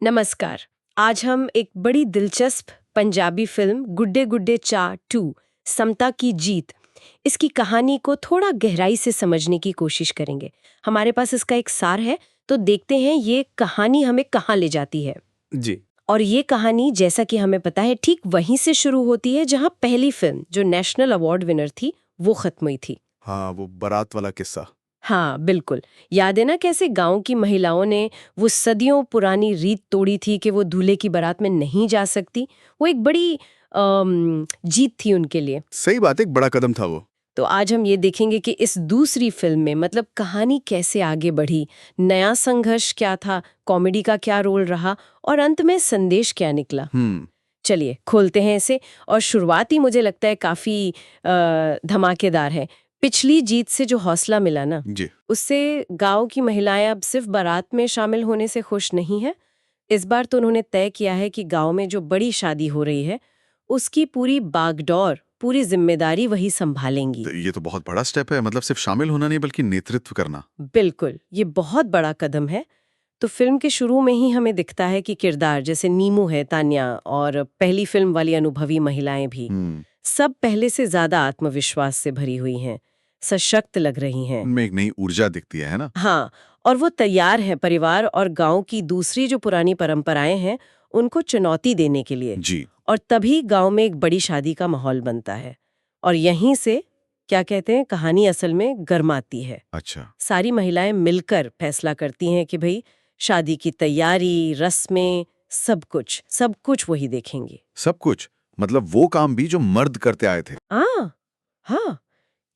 नमस्कार। आज हम एक बड़ी दिलचस्प पंजाबी फिल्म गुड्डे गुड्डे चा 2 समता की जीत इसकी कहानी को थोड़ा गहराई से समझने की कोशिश करेंगे। हमारे पास इसका एक सार है, तो देखते हैं ये कहानी हमें कहाँ ले जाती है। जी। और ये कहानी, जैसा कि हमें पता है, ठीक वहीं से शुरू होती है जहाँ पहली फिल्म जो नेशनल अवार्ड विनर थी वो खत्म हुई थी। हाँ, वो बारात वाला किस्सा। हाँ बिल्कुल, याद है ना कैसे गांव की महिलाओं ने वो सदियों पुरानी रीत तोड़ी थी कि वो दूल्हे की बारात में नहीं जा सकती। वो एक बड़ी जीत थी उनके लिए। सही बात, एक बड़ा कदम था वो। तो आज हम ये देखेंगे कि इस दूसरी फिल्म में मतलब कहानी कैसे आगे बढ़ी, नया संघर्ष क्या था, कॉमेडी का क्या रोल रहा और अंत में संदेश क्या निकला। चलिए खोलते हैं इसे। और शुरुआत ही मुझे लगता है काफी धमाकेदार है। पिछली जीत से जो हौसला मिला ना, जी। उससे गांव की महिलाएं अब सिर्फ बारात में शामिल होने से खुश नहीं है। इस बार तो उन्होंने तय किया है कि गांव में जो बड़ी शादी हो रही है उसकी पूरी बागडोर, पूरी जिम्मेदारी वही संभालेंगी। तो ये तो बहुत बड़ा स्टेप है, मतलब सिर्फ शामिल होना नहीं बल्कि नेतृत्व करना। बिल्कुल, ये बहुत बड़ा कदम है। तो फिल्म के शुरू में ही हमें दिखता है कि किरदार जैसे नीमू है, तान्या और पहली फिल्म वाली अनुभवी महिलाएं भी सब पहले से ज्यादा आत्मविश्वास से भरी हुई हैं, सशक्त लग रही हैं। उनमें एक नई ऊर्जा दिखती है ना। हाँ, और वो तैयार है परिवार और गांव की दूसरी जो पुरानी परंपराएं हैं उनको चुनौती देने के लिए। जी। और तभी गांव में एक बड़ी शादी का माहौल बनता है और यहीं से क्या कहते हैं, कहानी असल में गर्माती है। अच्छा। सारी महिलाएं मिलकर फैसला करती हैं कि भाई शादी की तैयारी, रस्में, सब कुछ वही देखेंगे। सब कुछ मतलब वो काम भी जो मर्द करते आए थे। हाँ,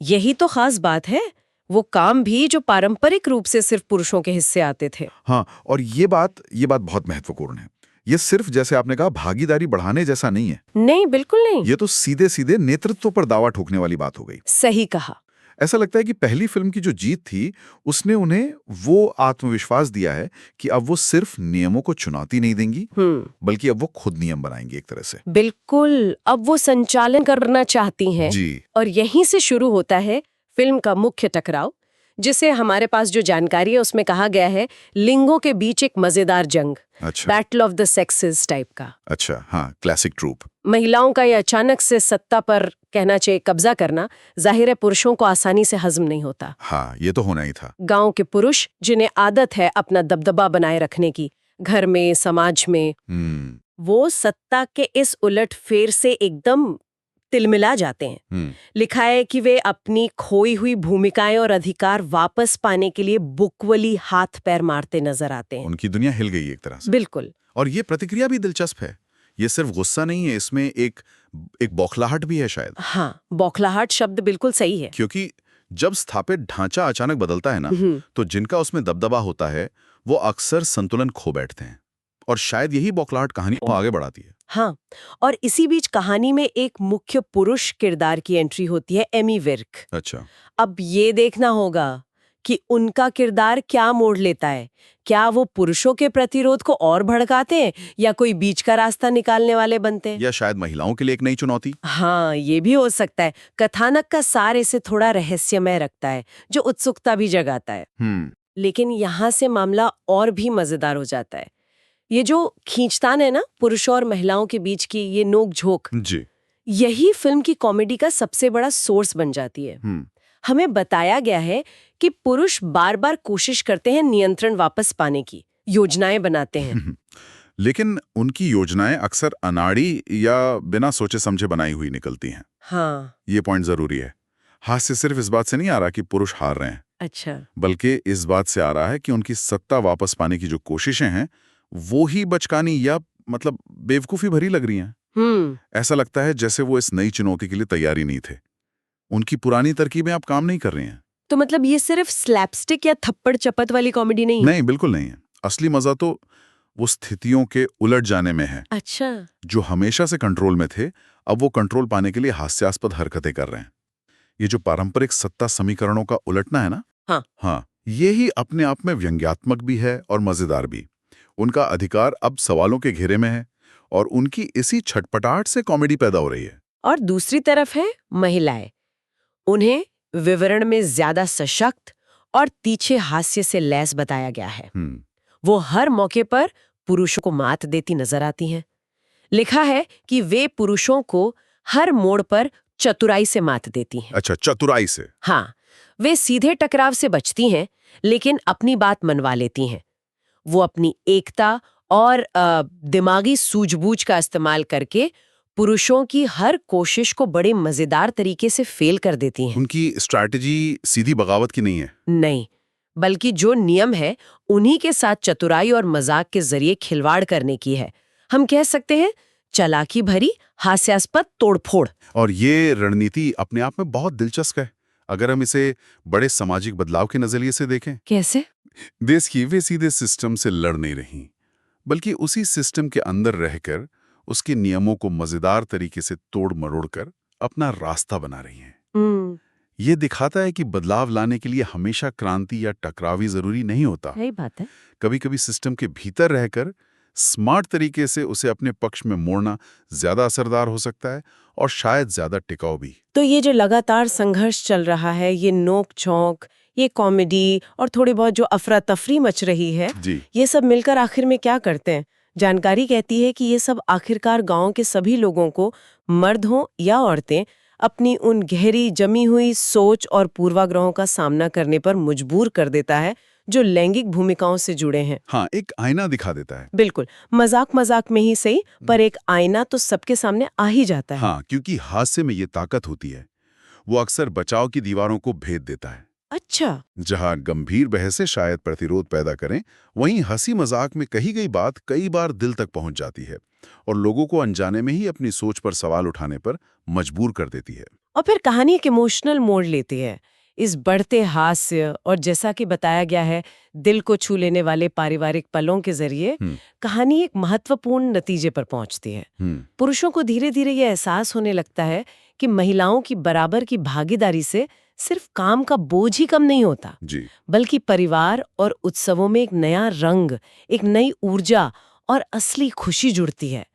यही तो खास बात है। वो काम भी जो पारंपरिक रूप से सिर्फ पुरुषों के हिस्से आते थे। हाँ, और ये बात बहुत महत्वपूर्ण है। ये सिर्फ जैसे आपने कहा भागीदारी बढ़ाने जैसा नहीं है। नहीं, बिल्कुल नहीं। ये तो सीधे सीधे नेतृत्व पर दावा ठोकने वाली बात हो गई। सही कहा। ऐसा लगता है कि पहली फिल्म की जो जीत थी उसने उन्हें वो आत्मविश्वास दिया है कि अब वो सिर्फ नियमों को चुनौती नहीं देंगी, बल्कि अब वो खुद नियम बनाएंगी एक तरह से। बिल्कुल, अब वो संचालन करना चाहती हैं। जी। और यहीं से शुरू होता है फिल्म का मुख्य टकराव, जिसे हमारे पास जो जानकारी है उसमें कहा गया है लिंगों के बीच एक मजेदार जंग। अच्छा। Battle of the sexes type का। अच्छा, हाँ, क्लासिक ट्रूप। महिलाओं का ये अचानक से सत्ता पर, कहना चाहिए कब्जा करना, जाहिर है पुरुषों को आसानी से हजम नहीं होता। हाँ, ये तो होना ही था। गांव के पुरुष जिन्हें आदत है अपना दबदबा बनाए रखने की, घर में, समाज में, वो सत्ता के इस उलटफेर से एकदम तिलमिला जाते हैं। लिखा है कि वे अपनी खोई हुई भूमिकाएं और अधिकार वापस पाने के लिए बुकवली हाथ पैर मारते नजर आते हैं। उनकी दुनिया हिल गई एक तरह से। बिल्कुल। और ये प्रतिक्रिया भी दिलचस्प है। ये सिर्फ गुस्सा नहीं है, इसमें एक बौखलाहट भी है शायद। हाँ, बौखलाहट शब्द बिल्कुल सही है। क्योंकि जब स्थापित ढांचा अचानक बदलता है ना, तो जिनका उसमें दबदबा होता है वो अक्सर संतुलन खो बैठते हैं। और शायद यही बौखलाहट कहानी को आगे बढ़ाती है। हाँ, और इसी बीच कहानी में एक मुख्य पुरुष किरदार की एंट्री होती है, एमी विर्क। अच्छा। अब ये देखना होगा कि उनका किरदार क्या मोड़ लेता है। क्या वो पुरुषों के प्रतिरोध को और भड़काते हैं या कोई बीच का रास्ता निकालने वाले बनते हैं, या शायद महिलाओं के लिए एक नई चुनौती। हाँ, ये भी हो सकता है। कथानक का सार इसे थोड़ा रहस्यमय रखता है, जो उत्सुकता भी जगाता है। लेकिन यहाँ से मामला और भी मजेदार हो जाता है। ये जो खींचतान है ना पुरुषों और महिलाओं के बीच की, ये नोक-झोंक, जी। यही फिल्म की कॉमेडी का सबसे बड़ा सोर्स बन जाती है। हमें बताया गया है कि पुरुष बार बार कोशिश करते हैं नियंत्रण वापस पाने की, योजनाएं बनाते हैं। लेकिन उनकी योजनाएं अक्सर अनाड़ी या बिना सोचे समझे बनाई हुई निकलती हैं। हाँ, ये पॉइंट जरूरी है। हास्य सिर्फ इस बात से नहीं आ रहा कि पुरुष हार रहे हैं। अच्छा। बल्कि इस बात से आ रहा है कि उनकी सत्ता वापस पाने की जो कोशिशें हैं वो ही बचकानी या मतलब बेवकूफी भरी लग रही हैं। ऐसा लगता है जैसे वो इस नई चुनौती के लिए तैयारी नहीं थे। उनकी पुरानी तरकीबें अब काम नहीं कर रही हैं। तो मतलब ये सिर्फ स्लैपस्टिक या थप्पड़ चपत वाली कॉमेडी नहीं है? नहीं, बिल्कुल नहीं है। असली मजा तो वो स्थितियों के उलट जाने में है। अच्छा। जो हमेशा से कंट्रोल में थे, अब वो कंट्रोल पाने के लिए हास्यास्पद हरकतें कर रहे हैं। ये जो पारंपरिक सत्ता समीकरणों का उलटना है ना, हाँ, ये ही अपने आप में व्यंग्यात्मक भी है और मजेदार भी। उनका अधिकार अब सवालों के घेरे में है और उनकी इसी छटपटाहट से कॉमेडी पैदा हो रही है। और दूसरी तरफ है महिलाएं। उन्हें विवरण में ज्यादा सशक्त और तीखे हास्य से लैस बताया गया है। वो हर मौके पर पुरुषों को मात देती नजर आती हैं। लिखा है कि वे पुरुषों को हर मोड़ पर चतुराई से मात देती हैं। अच्छा, चतुराई से। हाँ, वे सीधे टकराव से बचती हैं, लेकिन अपनी बात मनवा लेती हैं। वो अपनी एकता और दिमागी सूझबूझ का इस्तेमाल करके पुरुषों की हर कोशिश को बड़े मजेदार तरीके से फेल कर देती हैं। उनकी स्ट्रैटेजी सीधी बगावत की नहीं है। नहीं, बल्कि जो नियम है उन्हीं के साथ चतुराई और मजाक के जरिए खिलवाड़ करने की है। हम कह सकते हैं चालाकी भरी हास्यास्पद तोड़फोड़। और ये रणनीति अपने आप में बहुत दिलचस्प है, अगर हम इसे बड़े सामाजिक बदलाव के नजरिए से देखें। कैसे? देश की वे सीधे सिस्टम से लड़ नहीं रही, बल्कि उसी सिस्टम के अंदर रहकर उसके नियमों को मजेदार तरीके से तोड़ मरोड़ कर अपना रास्ता बना रही हैं। ये दिखाता है कि बदलाव लाने के लिए हमेशा क्रांति या टकराव ही जरूरी नहीं होता। सही बात है। कभी कभी सिस्टम के भीतर रहकर स्मार्ट तरीके से उसे अपने पक्ष में मोड़ना ज्यादा असरदार हो सकता है और शायद ज्यादा टिकाऊ भी। तो ये जो लगातार संघर्ष चल रहा है, ये नोक झोंक, ये कॉमेडी और थोड़ी बहुत जो अफरा तफरी मच रही है जी। ये सब मिलकर आखिर में क्या करते हैं? जानकारी कहती है कि ये सब आखिरकार गांव के सभी लोगों को, मर्द हों या औरतें, अपनी उन गहरी जमी हुई सोच और पूर्वाग्रहों का सामना करने पर मजबूर कर देता है जो लैंगिक भूमिकाओं से जुड़े हैं। हाँ, एक आईना दिखा देता है। बिल्कुल, मजाक मजाक में ही सही, पर एक आईना तो सबके सामने आ ही जाता है। हाँ, क्योंकि हास्य में ये ताकत होती है, वो अक्सर बचाव की दीवारों को भेद देता है। अच्छा। जहां गंभीर बहसें शायद प्रतिरोध पैदा करें, वहीं हंसी मजाक में कही गई बात कई बार दिल तक पहुंच जाती है और लोगों को अनजाने में ही अपनी सोच पर सवाल उठाने पर मजबूर कर देती है। और फिर कहानी एक इमोशनल मोड़ लेती है। इस बढ़ते हास्य और जैसा कि बताया गया है दिल को छू लेने वाले पारिवारिक पलों के जरिए कहानी एक महत्वपूर्ण नतीजे पर पहुंचती है। पुरुषों को धीरे धीरे यह एहसास होने लगता है कि महिलाओं की बराबर की भागीदारी से सिर्फ काम का बोझ ही कम नहीं होता जी, बल्कि परिवार और उत्सवों में एक नया रंग, एक नई ऊर्जा और असली खुशी जुड़ती है।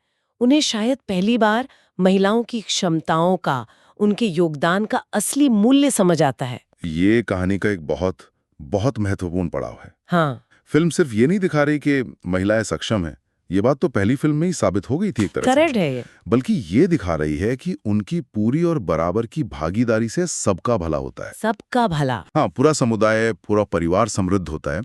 उन्हें शायद पहली बार महिलाओं की क्षमताओं का, उनके योगदान का असली मूल्य समझ आता है। ये कहानी का एक बहुत बहुत महत्वपूर्ण पड़ाव है। हाँ, फिल्म सिर्फ ये नहीं दिखा रही कि महिलाएं सक्षम है, ये बात तो पहली फिल्म में ही साबित हो गई थी एक तरह से। करेक्ट है ये। बल्कि ये दिखा रही है कि उनकी पूरी और बराबर की भागीदारी से सबका भला होता है। सबका भला। हाँ, पूरा समुदाय, पूरा परिवार समृद्ध होता है।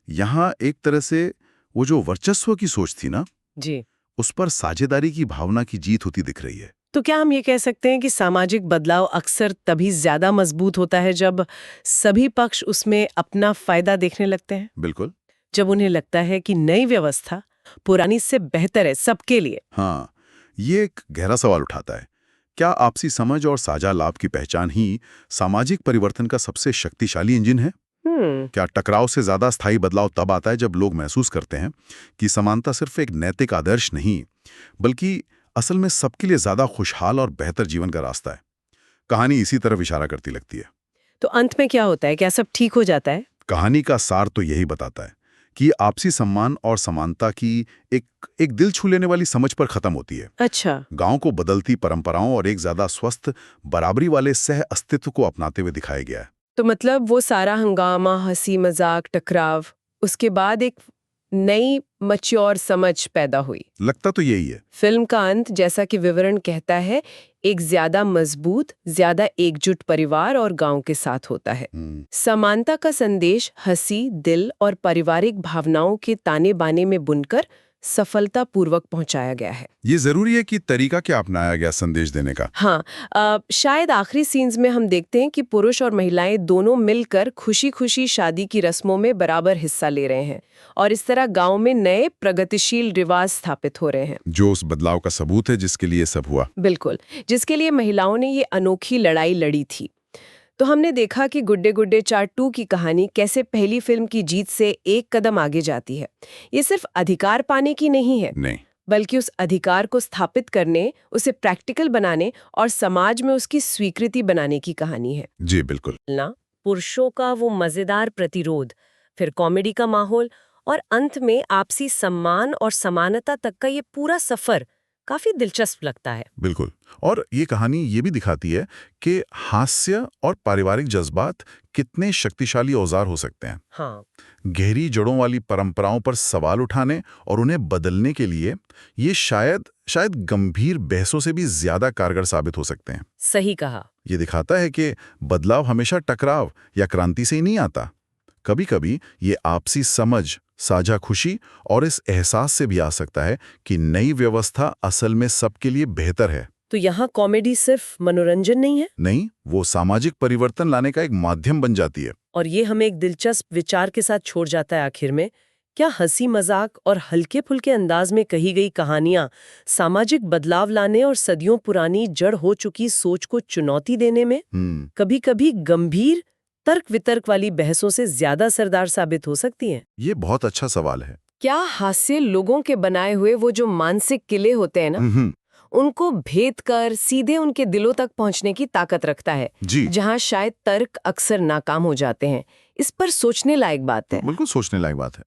यहाँ एक तरह से वो जो वर्चस्व की सोच थी ना जी, उस पर साझेदारी की भावना की जीत होती दिख रही है। तो क्या हम ये कह सकते हैं कि सामाजिक बदलाव अक्सर तभी ज्यादा मजबूत होता है जब सभी पक्ष उसमें अपना फायदा देखने लगते हैं? बिल्कुल। जब उन्हें लगता है कि नई व्यवस्था पुरानी से बेहतर है सबके लिए। हाँ, ये एक गहरा सवाल उठाता है। क्या आपसी समझ और साझा लाभ की पहचान ही सामाजिक परिवर्तन का सबसे शक्तिशाली इंजन है? क्या टकराव से ज्यादा स्थायी बदलाव तब आता है जब लोग महसूस करते हैं कि समानता सिर्फ एक नैतिक आदर्श नहीं, बल्कि असल में सबके लिए ज्यादा खुशहाल और बेहतर जीवन का रास्ता है? कहानी इसी तरफ इशारा करती लगती है। तो अंत में क्या होता है? क्या सब ठीक हो जाता है? कहानी का सार तो यही बताता है कि आपसी सम्मान और समानता की एक दिल छू लेने वाली समझ पर खत्म होती है। अच्छा। गांव को बदलती परंपराओं और एक ज्यादा स्वस्थ बराबरी वाले सह अस्तित्व को अपनाते हुए दिखाया गया है। तो मतलब वो सारा हंगामा, हंसी मजाक, टकराव, उसके बाद एक नई मैच्योर समझ पैदा हुई। लगता तो यही है। फिल्म का अंत, जैसा कि विवरण कहता है, एक ज्यादा मजबूत, ज्यादा एकजुट परिवार और गांव के साथ होता है। समानता का संदेश हंसी, दिल और पारिवारिक भावनाओं के ताने बाने में बुनकर सफलतापूर्वक पहुंचाया गया है। ये जरूरी है कि तरीका क्या अपनाया गया संदेश देने का? हाँ, शायद आखिरी सीन्स में हम देखते हैं कि पुरुष और महिलाएं दोनों मिलकर खुशी खुशी शादी की रस्मों में बराबर हिस्सा ले रहे हैं और इस तरह गांव में नए प्रगतिशील रिवाज स्थापित हो रहे हैं, जो उस बदलाव का सबूत है जिसके लिए सब हुआ। बिल्कुल, जिसके लिए महिलाओं ने ये अनोखी लड़ाई लड़ी थी। तो हमने देखा कि गुड्डे गुड्डे चार 2 की कहानी कैसे पहली फिल्म की जीत से एक कदम आगे जाती है। ये सिर्फ अधिकार पाने की नहीं है, नहीं, बल्कि उस अधिकार को स्थापित करने, उसे प्रैक्टिकल बनाने और समाज में उसकी स्वीकृति बनाने की कहानी है। जी बिल्कुल। ना, पुरुषों का वो मजेदार प्रतिरोध, फिर कॉमेडी का माहौल और अंत में आपसी सम्मान और समानता तक का ये पूरा सफर काफी दिलचस्प लगता है। बिल्कुल। और ये कहानी ये भी दिखाती है कि हास्य और पारिवारिक जज्बात कितने शक्तिशाली औजार हो सकते हैं। हाँ, गहरी जड़ों वाली परंपराओं पर सवाल उठाने और उन्हें बदलने के लिए ये शायद गंभीर बहसों से भी ज्यादा कारगर साबित हो सकते हैं। सही कहा। ये दिखाता है कि बदलाव हमेशा टकराव या क्रांति से ही नहीं आता। कभी-कभी ये आपसी समझ, साझा खुशी और इस एहसास से भी आ सकता है कि नई व्यवस्था असल में सबके लिए बेहतर है। तो यहाँ कॉमेडी सिर्फ मनोरंजन नहीं है? नहीं, वो सामाजिक परिवर्तन लाने का एक माध्यम बन जाती है। और ये हमें एक दिलचस्प विचार के साथ छोड़ जाता है आखिर में। क्या हंसी मजाक और हल्के फुल्के अंदाज में कही गई कहानियां सामाजिक बदलाव लाने और सदियों पुरानी जड़ हो चुकी सोच को चुनौती देने में कभी-कभी गंभीर तर्क वितर्क वाली बहसों से ज्यादा असरदार साबित हो सकती हैं? ये बहुत अच्छा सवाल है। क्या हास्य लोगों के बनाए हुए वो जो मानसिक किले होते हैं ना, उनको भेद कर सीधे उनके दिलों तक पहुंचने की ताकत रखता है, जी, जहां शायद तर्क अक्सर नाकाम हो जाते हैं? इस पर सोचने लायक बात है। बिल्कुल सोचने लायक बात है।